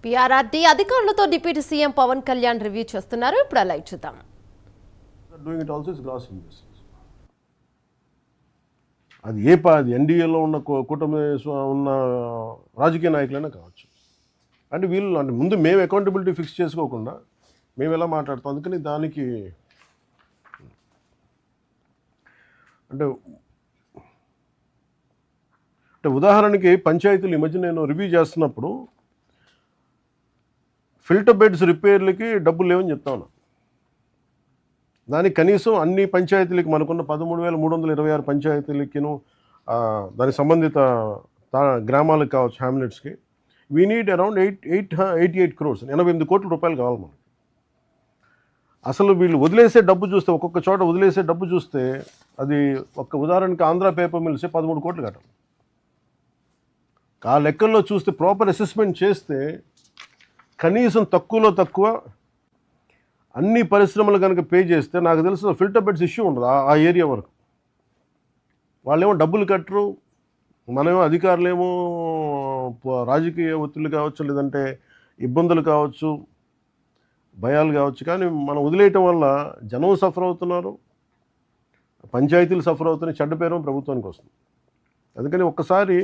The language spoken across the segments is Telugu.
పీఆర్ఆర్డీ అధికారులతో deputy CM Pawan Kalyan review చేస్తున్నారు. ఇప్పుడు లైవ్ చూద్దాం. Doing it also is gross investigation. అది అది ఎన్డీఏలో ఉన్న కూటమి ఉన్న రాజకీయ నాయకులైనా కావచ్చు. అంటే వీళ్ళు అంటే ముందు మేము అకౌంటబిలిటీ ఫిక్స్ చేసుకోకుండా మేము ఎలా మాట్లాడతాం, అందుకని దానికి అంటే అంటే ఉదాహరణకి పంచాయతీలు ఈ మధ్య నేను రివ్యూ చేస్తున్నప్పుడు ఫిల్టర్ బెడ్స్ రిపేర్లకి డబ్బులు లేవని చెప్తా ఉన్నా. దానికి కనీసం అన్ని పంచాయతీలకి మనకున్న 13,326 పంచాయతీలకిను దానికి సంబంధిత గ్రామాలకు కావచ్చు, హ్యామ్లెట్స్కి వీ నీడ్ అరౌండ్ 88 crores, 88 కోట్ల రూపాయలు కావాలి మనకి. అసలు వీళ్ళు వదిలేసే డబ్బు చూస్తే, ఒక్కొక్క చోట వదిలేసే డబ్బు చూస్తే అది ఒక్క ఉదాహరణకి ఆంధ్ర పేపర్ మిల్సే 13 కోట్లు కట్టాలి. ఆ లెక్కల్లో చూస్తే ప్రాపర్ అసెస్మెంట్ చేస్తే కనీసం తక్కువలో తక్కువ అన్ని పరిశ్రమలు కనుక పే చేస్తే నాకు తెలిసిన ఫిల్టర్ బెడ్స్ ఇష్యూ ఉండదు ఆ ఏరియా వరకు. వాళ్ళేమో డబ్బులు కట్టరు, మనమేమో అధికారులేమో రాజకీయ ఒత్తిళ్ళు కావచ్చు, లేదంటే ఇబ్బందులు కావచ్చు, భయాలు కావచ్చు, కానీ మనం వదిలేయటం వల్ల జనం సఫర్ అవుతున్నారు, పంచాయతీలు సఫర్ అవుతున్నాయి, చెడ్డ పేరు ప్రభుత్వానికి వస్తుంది. అందుకని ఒక్కసారి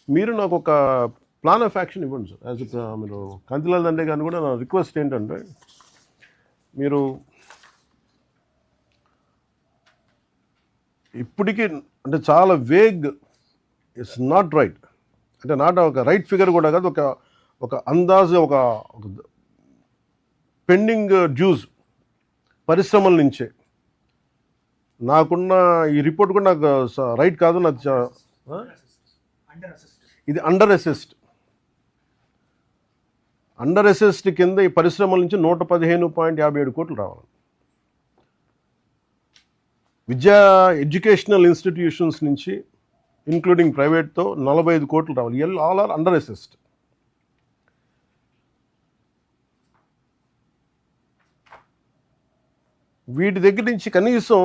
మీరు నాకు ఒక ప్లాన్ ఆఫ్ యాక్షన్ ఇవ్వండి సార్. యాజ్ మీరు కాంతిలాల్ దండే గారిని కూడా నా రిక్వెస్ట్ ఏంటంటే, మీరు ఇప్పటికీ అంటే చాలా వేగ్, ఇట్స్ నాట్ రైట్, అంటే నాట్ ఒక రైట్ ఫిగర్ కూడా కాదు, ఒక అందాజు ఒక పెండింగ్ డ్యూస్ పరిశ్రమల నుంచే నాకున్న ఈ రిపోర్ట్ కూడా నాకు రైట్ కాదు. నాకు ఇది అండర్ అసెస్డ్ కింద ఈ పరిశ్రమల నుంచి 115.57 కోట్లు రావాలి. ఎడ్యుకేషనల్ ఇన్స్టిట్యూషన్స్ నుంచి ఇంక్లూడింగ్ ప్రైవేట్తో 45 కోట్లు రావాలి. All are under assessed. వీటి దగ్గర నుంచి కనీసం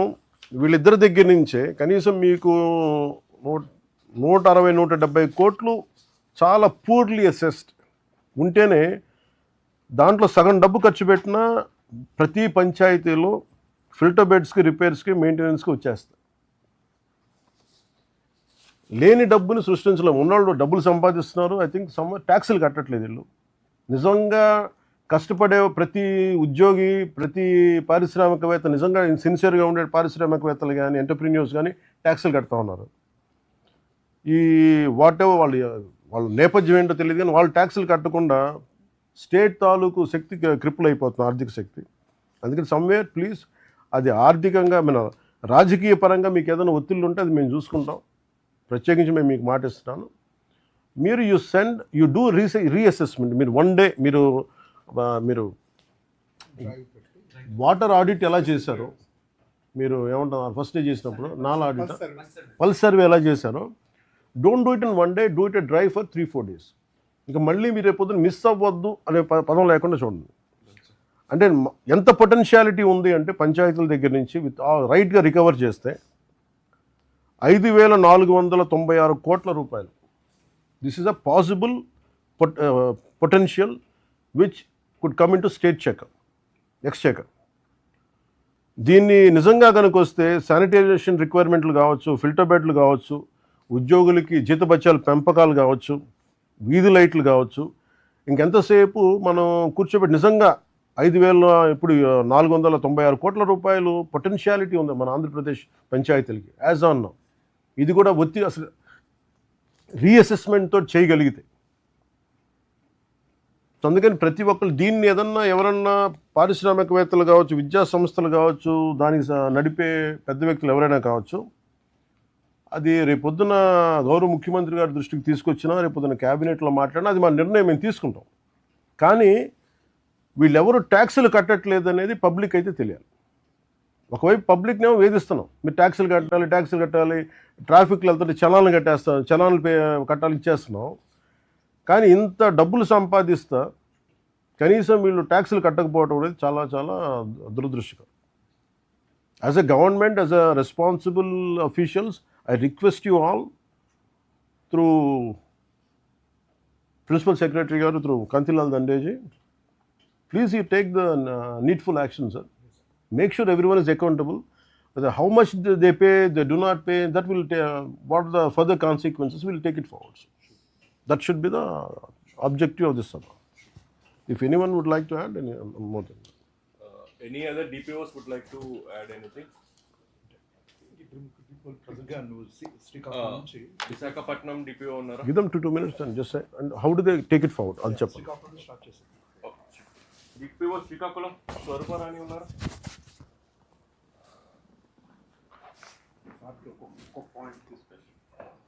వీళ్ళిద్దరి దగ్గర నుంచే కనీసం మీకు 160-170 కోట్లు చాలా పూర్లీ అసెస్డ్ ఉంటేనే దాంట్లో సగం డబ్బు ఖర్చు పెట్టినా ప్రతి పంచాయతీలో ఫిల్టర్ బెడ్స్కి, రిపేర్స్కి, మెయింటెనెన్స్కి వచ్చేస్తాయి. లేని డబ్బుని సృష్టించలేము. ఉన్నవాళ్ళు డబ్బులు సంపాదిస్తున్నారు, ఐ థింక్ ట్యాక్సులు కట్టట్లేదు వీళ్ళు. నిజంగా కష్టపడే ప్రతి ఉద్యోగి, ప్రతి పారిశ్రామికవేత్త, నిజంగా సిన్సియర్గా ఉండే పారిశ్రామికవేత్తలు కానీ, ఎంటర్ప్రీన్యూర్స్ కానీ ట్యాక్సులు కడతా ఉన్నారు. ఈ వాటెవర్ వాళ్ళ నేపథ్యం ఏంటో తెలియదు, కానీ వాళ్ళు ట్యాక్సులు కట్టకుండా స్టేట్ తాలూకు శక్తి క్రిపుల్ అయిపోతుంది, ఆర్థిక శక్తి. అందుకని సమ్వేర్ ప్లీజ్, అది ఆర్థికంగా మన రాజకీయ పరంగా మీకు ఏదైనా ఒత్తిళ్ళు ఉంటే అది మేము చూసుకుంటాం. ప్రత్యేకించి మేము మీకు మాట ఇస్తున్నాను. మీరు యూ డూ రీఅసెస్మెంట్. మీరు వన్ డే మీరు వాటర్ ఆడిట్ ఎలా చేశారో, మీరు ఏమంటారు ఫస్ట్ డే చేసినప్పుడు ఆడిట్, పల్స్ సర్వే ఎలా చేశారో, don't do it in one day, do it dry for 3-4 days. ఇంకా మళ్ళీ మీరు రేపొద్దున మిస్ అవ్వద్దు అనే పదం లేకుండా చూడండి. అంటే ఎంత పొటెన్షియాలిటీ ఉంది అంటే పంచాయతీల దగ్గర నుంచి రైట్గా రికవర్ చేస్తే 5,496 కోట్ల రూపాయలు. This is a possible potential which could come in to state Exchequer. దీన్ని నిజంగా కనుక వస్తే శానిటైజేషన్ రిక్వైర్మెంట్లు కావచ్చు, ఫిల్టర్ బెడ్లు కావచ్చు, ఉద్యోగులకి జీతభత్యాల పెంపకాలు కావచ్చు, వీధి లైట్లు కావచ్చు, ఇంకెంతసేపు మనం కూర్చోబెట్టి నిజంగా 5,496 కోట్ల రూపాయలు పొటెన్షియాలిటీ ఉంది మన ఆంధ్రప్రదేశ్ పంచాయతీలకి యాజ్ ఆన్ నౌ. ఇది కూడా అసలు రీఅసెస్మెంట్తో చేయగలిగితే. అందుకని ప్రతి ఒక్కరు దీన్ని ఎవరన్నా పారిశ్రామికవేత్తలు కావచ్చు, విద్యా సంస్థలు కావచ్చు, దానికి నడిపే పెద్ద వ్యక్తులు ఎవరైనా కావచ్చు, అది రేపొద్దున గౌరవ ముఖ్యమంత్రి గారి దృష్టికి తీసుకొచ్చినా, రేపొద్దున క్యాబినెట్లో మాట్లాడినా అది మా నిర్ణయం మేము తీసుకుంటాం. కానీ వీళ్ళెవరు ట్యాక్సులు కట్టట్లేదు అనేది పబ్లిక్ అయితే తెలియాలి. ఒకవైపు పబ్లిక్నేమో వేధిస్తున్నాం, మీరు ట్యాక్సులు కట్టాలి, ట్రాఫిక్లు వెళ్తుంటే చలాన్లు కట్టాలి ఇచ్చేస్తున్నాం. కానీ ఇంత డబ్బులు సంపాదిస్తా కనీసం వీళ్ళు ట్యాక్సులు కట్టకపోవడం అనేది చాలా చాలా దురదృష్టకరం. As a government, as a responsible officials, I request you all through principal secretary గారు త్రూ కంతిలాల్ దండేజీ, please you take the needful action, sir. Make sure everyone is accountable. Whether how much they pay, they do not pay, that will what the further consequences, will take it forward. That should be the objective of this Sabha. If anyone would like to add, any more than that. Any other DPOs would like to add anything? Visakhapatnam DPO unnara? Give them 2 minutes and just say, and how do they take it forward? I'll check. DPO Srikakulam Swaruparani unnara?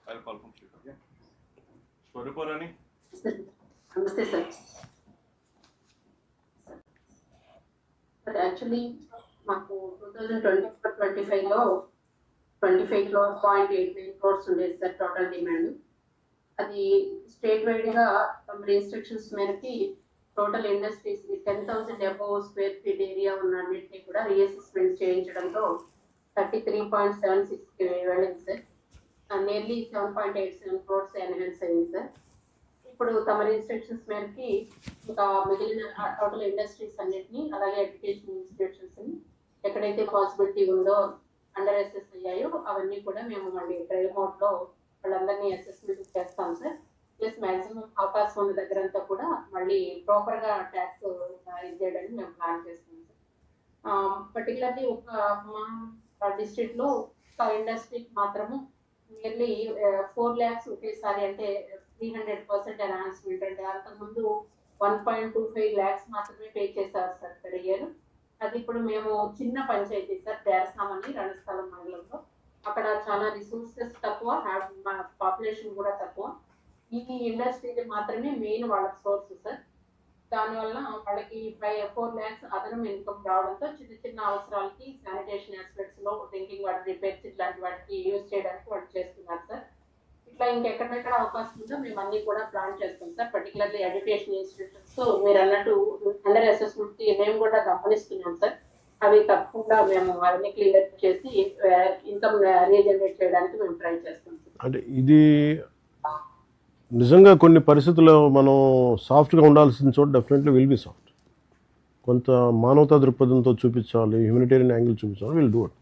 I'll call from Srikakulam. Swaruparani? నమస్తే సార్. బట్ యాక్చువల్లీ మాకు 2024-25లో 25.89 crores ఉండేది సార్ టోటల్ డిమాండ్. అది స్టేట్ వైడ్గా రిస్ట్రిక్షన్స్ మేరకి total industries 10,000 above square feet area ఉన్న అన్నింటినీ కూడా రీఅసెస్మెంట్ చేయించడంతో 33.76 వెళ్ళింది సార్. నియర్లీ 7.87 crores ఎన్హాన్స్ అయింది సార్. ఇప్పుడు తమ రిస్ట్రిక్షన్స్ మేరకి ఇంకా మిగిలిన టోటల్ ఇండస్ట్రీస్ అన్నిటినీ, అలాగే ఎడ్యుకేషన్ ఇన్స్టిట్యూషన్స్ని ఎక్కడైతే పాసిబిలిటీ ఉందో అండర్ అసెస్ అయ్యాయో అవన్నీ కూడా మేము మళ్ళీ ట్రయల్ మోడ్లో వాళ్ళందరినీ అసెస్మెంట్ చేస్తాం సార్. ప్లస్ మ్యాక్సిమం అవకాశం ఉన్న దగ్గర అంతా కూడా మళ్ళీ ప్రాపర్గా ట్యాక్స్ ఇది చేయడానికి మేము ప్లాన్ చేస్తున్నాం సార్. పర్టికులర్లీ మా డిస్ట్రిక్ట్లో ఒక ఇండస్ట్రీకి మాత్రము నియర్లీ 4 lakhs ఒకేసారి, అంటే 300% ఎన్హాన్స్మెంట్. అంటే అంతకుముందు 1.25 lakhs మాత్రమే పే చేశారు సార్ పర్ ఇయర్. అది ఇప్పుడు మేము చిన్న పంచాయతీ సార్, దేరసామని రణస్థలం మండలంలో. అక్కడ చాలా రిసోర్సెస్ తక్కువ, పాపులేషన్ కూడా తక్కువ. ఈ ఇండస్ట్రీ మాత్రమే మెయిన్ వాళ్ళ సోర్స్ సార్. దానివల్ల వాళ్ళకి 4 lakhs అదనం ఇన్కమ్ రావడంతో చిన్న చిన్న అవసరాలకి శానిటేషన్ ఆస్పెక్ట్స్లో డ్రింకింగ్ వాటర్ రిపేర్స్ ఇట్లాంటి వాటికి యూజ్ చేయడానికి వాళ్ళు చేస్తున్నారు సార్. ఇట్లా ఇంకెక్కడెక్కడ అవకాశం ఉందో మేము అన్ని కూడా ప్లాన్ చేస్తాం సార్. పర్టికులర్లీ ఎడ్యుకేషన్ ఇన్స్టిట్యూషన్స్ మీరు అన్నట్టు అండర్ అసెస్మెంట్ మేము కూడా గమనిస్తున్నాం సార్. అవి తప్పకుండా మేము అవన్నీ క్లియర్ చేసి ఇన్కమ్ రీజనరేట్ చేయడానికి మేము ట్రై చేస్తాం సార్. అంటే ఇది నిజంగా కొన్ని పరిస్థితుల్లో మనం సాఫ్ట్గా ఉండాల్సిన చోట డెఫినెట్లీ విల్ బి సాఫ్ట్. కొంత మానవతా దృక్పథంతో చూపించాలి, హ్యూమనిటేరియన్ యాంగిల్ చూపించాలి, విల్ డూ ఇట్.